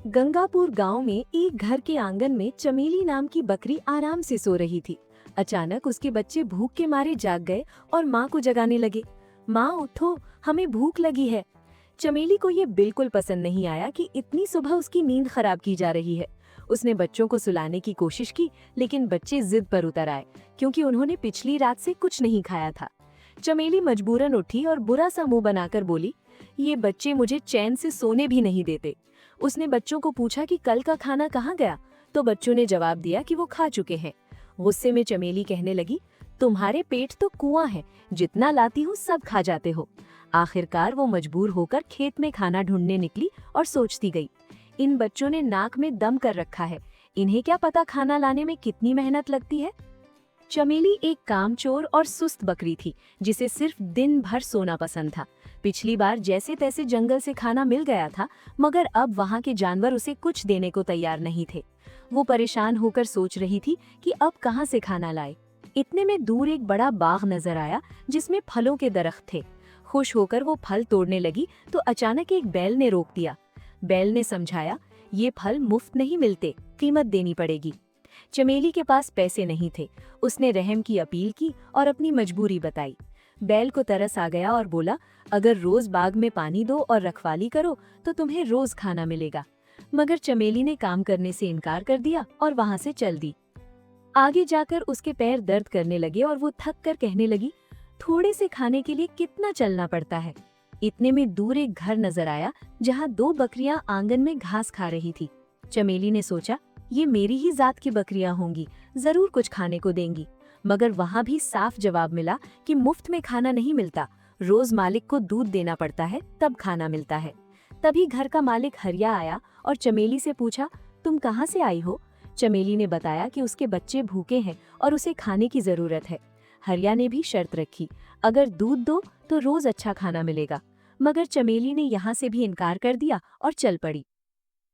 गंगापुर गांव में एक घर के आंगन में चमेली नाम की बकरी आराम से सो रही थी। अचानक उसके बच्चे भूख के मारे जाग गए और माँ को जगाने लगे। माँ उठो, हमें भूख लगी है। चमेली को ये बिल्कुल पसंद नहीं आया कि इतनी सुबह उसकी नींद खराब की जा रही है। उसने बच्चों को सुलाने की कोशिश की, लेकिन बच्चे जिद पर उतर आए क्योंकि उन्होंने पिछली रात से कुछ नहीं खाया था। चमेली मजबूरन उठी और बुरा सा मुंह बनाकर बोली, ये बच्चे मुझे चैन से सोने भी नहीं देते। उसने बच्चों को पूछा कि कल का खाना कहाँ गया, तो बच्चों ने जवाब दिया कि वो खा चुके हैं। गुस्से में चमेली कहने लगी, तुम्हारे पेट तो कुआं है, जितना लाती हूँ सब खा जाते हो। आखिरकार वो मजबूर होकर खेत में खाना ढूंढने निकली और सोचती गई, इन बच्चों ने नाक में दम कर रखा है, इन्हें क्या पता खाना लाने में कितनी मेहनत लगती है। चमेली एक कामचोर और सुस्त बकरी थी, जिसे सिर्फ दिन भर सोना पसंद था। पिछली बार जैसे तैसे जंगल से खाना मिल गया था, मगर अब वहाँ के जानवर उसे कुछ देने को तैयार नहीं थे। वो परेशान होकर सोच रही थी कि अब कहाँ से खाना लाए। इतने में दूर एक बड़ा बाग नजर आया, जिसमें फलों के दरख्त थे। खुश होकर वो फल तोड़ने लगी तो अचानक एक बैल ने रोक दिया। बैल ने समझाया, ये फल मुफ्त नहीं मिलते, कीमत देनी पड़ेगी। चमेली के पास पैसे नहीं थे। उसने रहम की अपील की और अपनी मजबूरी बताई। बैल को तरस आ गया और बोला, अगर रोज बाग में पानी दो और रखवाली करो तो तुम्हें रोज खाना मिलेगा। मगर चमेली ने काम करने से इनकार कर दिया और वहां से चल दी। आगे जाकर उसके पैर दर्द करने लगे और वो थक कर कहने लगी, थोड़े से खाने के लिए कितना चलना पड़ता है। इतने में दूर एक घर नजर आया, जहाँ दो बकरियां आंगन में घास खा रही थी। चमेली ने सोचा, ये मेरी ही जात की बकरियां होंगी, जरूर कुछ खाने को देंगी। मगर वहां भी साफ जवाब मिला कि मुफ्त में खाना नहीं मिलता, रोज मालिक को दूध देना पड़ता है, तब खाना मिलता है। तभी घर का मालिक हरिया आया और चमेली से पूछा, तुम कहाँ से आई हो? चमेली ने बताया कि उसके बच्चे भूखे हैं और उसे खाने की जरूरत है। हरिया ने भी शर्त रखी, अगर दूध दो तो रोज अच्छा खाना मिलेगा। मगर चमेली ने यहाँ से भी इनकार कर दिया और चल पड़ी।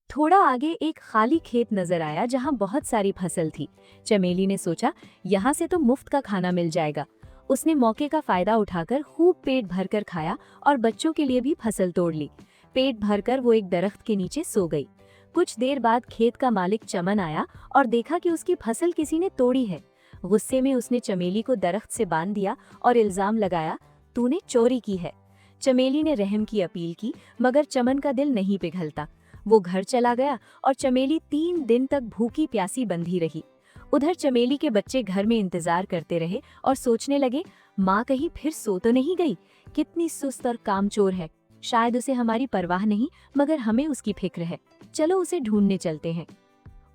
थोड़ा आगे एक खाली खेत नजर आया, जहां बहुत सारी फसल थी। चमेली ने सोचा, यहाँ से तो मुफ्त का खाना मिल जाएगा। उसने मौके का फायदा उठाकर खूब पेट भरकर खाया और बच्चों के लिए भी फसल तोड़ ली। पेट भरकर वो एक दरख्त के नीचे सो गई। कुछ देर बाद खेत का मालिक चमन आया और देखा कि उसकी फसल किसी ने तोड़ी है। गुस्से में उसने चमेली को दरख्त से बांध दिया और इल्जाम लगाया, तूने चोरी की है। चमेली ने रहम की अपील की, मगर चमन का दिल नहीं पिघलता। वो घर चला गया और चमेली 3 दिन तक भूखी प्यासी बंधी रही। उधर चमेली के बच्चे घर में इंतजार करते रहे और सोचने लगे, माँ कहीं फिर सो तो नहीं गई, कितनी सुस्त और कामचोर है। शायद उसे हमारी परवाह नहीं, मगर हमें उसकी फिक्र है। चलो उसे ढूंढने चलते हैं।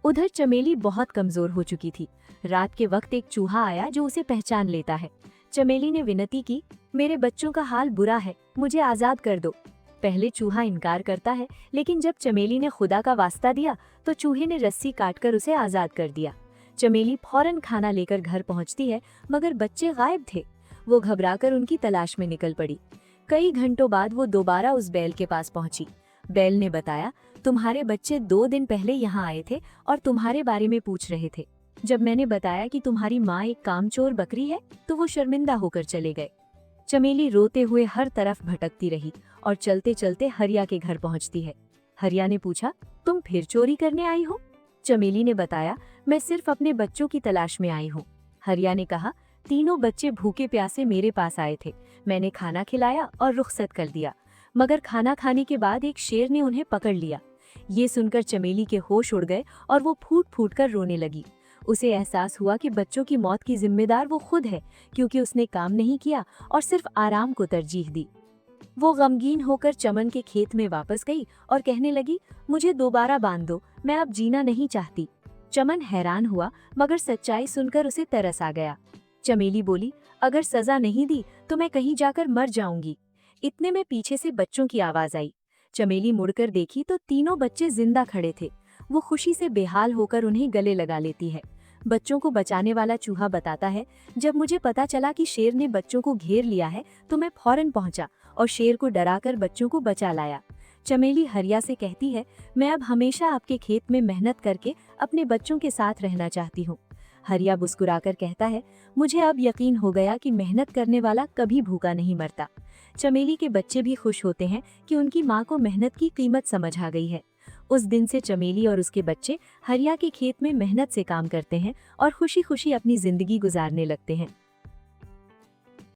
उधर चमेली बहुत कमजोर हो चुकी थी। रात के वक्त एक चूहा आया जो उसे पहचान लेता है। चमेली ने विनती की, मेरे बच्चों का हाल बुरा है, मुझे आजाद कर दो। पहले चूहा इनकार करता है, लेकिन जब चमेली ने खुदा का वास्ता दिया तो चूहे ने रस्सी काटकर उसे आजाद कर दिया। चमेली फौरन खाना लेकर घर पहुंचती है, मगर बच्चे गायब थे। वो घबराकर उनकी तलाश में निकल पड़ी। कई घंटों बाद वो दोबारा उस बैल के पास पहुंची। बैल ने बताया, तुम्हारे बच्चे 2 दिन पहले यहाँ आए थे और तुम्हारे बारे में पूछ रहे थे। जब मैंने बताया कि तुम्हारी माँ एक कामचोर बकरी है, तो वो शर्मिंदा होकर चले गए। चमेली रोते हुए हर तरफ भटकती रही और चलते चलते हरिया के घर पहुंचती है। हरिया ने पूछा, तुम फिर चोरी करने आई हो? चमेली ने बताया, मैं सिर्फ अपने बच्चों की तलाश में आई हूँ। हरिया ने कहा, तीनों बच्चे भूखे प्यासे मेरे पास आए थे, मैंने खाना खिलाया और रुखसत कर दिया। मगर खाना खाने के बाद एक शेर ने उन्हें पकड़ लिया। ये सुनकर चमेली के होश उड़ गए और वो फूट फूट कर रोने लगी। उसे एहसास हुआ कि बच्चों की मौत की जिम्मेदार वो खुद है, क्योंकि उसने काम नहीं किया और सिर्फ आराम को तरजीह दी। वो गमगीन होकर चमन के खेत में वापस गई और कहने लगी, मुझे दोबारा बांध दो, मैं अब जीना नहीं चाहती। चमन हैरान हुआ, मगर सच्चाई सुनकर उसे तरस आ गया। चमेली बोली, अगर सजा नहीं दी तो मैं कहीं जाकर मर जाऊंगी। इतने में पीछे से बच्चों की आवाज आई। चमेली मुड़कर देखी तो तीनों बच्चे जिंदा खड़े थे। वो खुशी से बेहाल होकर उन्हें गले लगा लेती है। बच्चों को बचाने वाला चूहा बताता है, जब मुझे पता चला कि शेर ने बच्चों को घेर लिया है तो मैं फौरन पहुंचा और शेर को डराकर बच्चों को बचा लाया। चमेली हरिया से कहती है, मैं अब हमेशा आपके खेत में मेहनत करके अपने बच्चों के साथ रहना चाहती हूँ। हरिया मुस्कुराकर कहता है, मुझे अब यकीन हो गया कि मेहनत करने वाला कभी भूखा नहीं मरता। चमेली के बच्चे भी खुश होते हैं कि उनकी माँ को मेहनत की कीमत समझ आ गई है। उस दिन से चमेली और उसके बच्चे हरिया के खेत में मेहनत से काम करते हैं और खुशी खुशी अपनी जिंदगी गुजारने लगते हैं।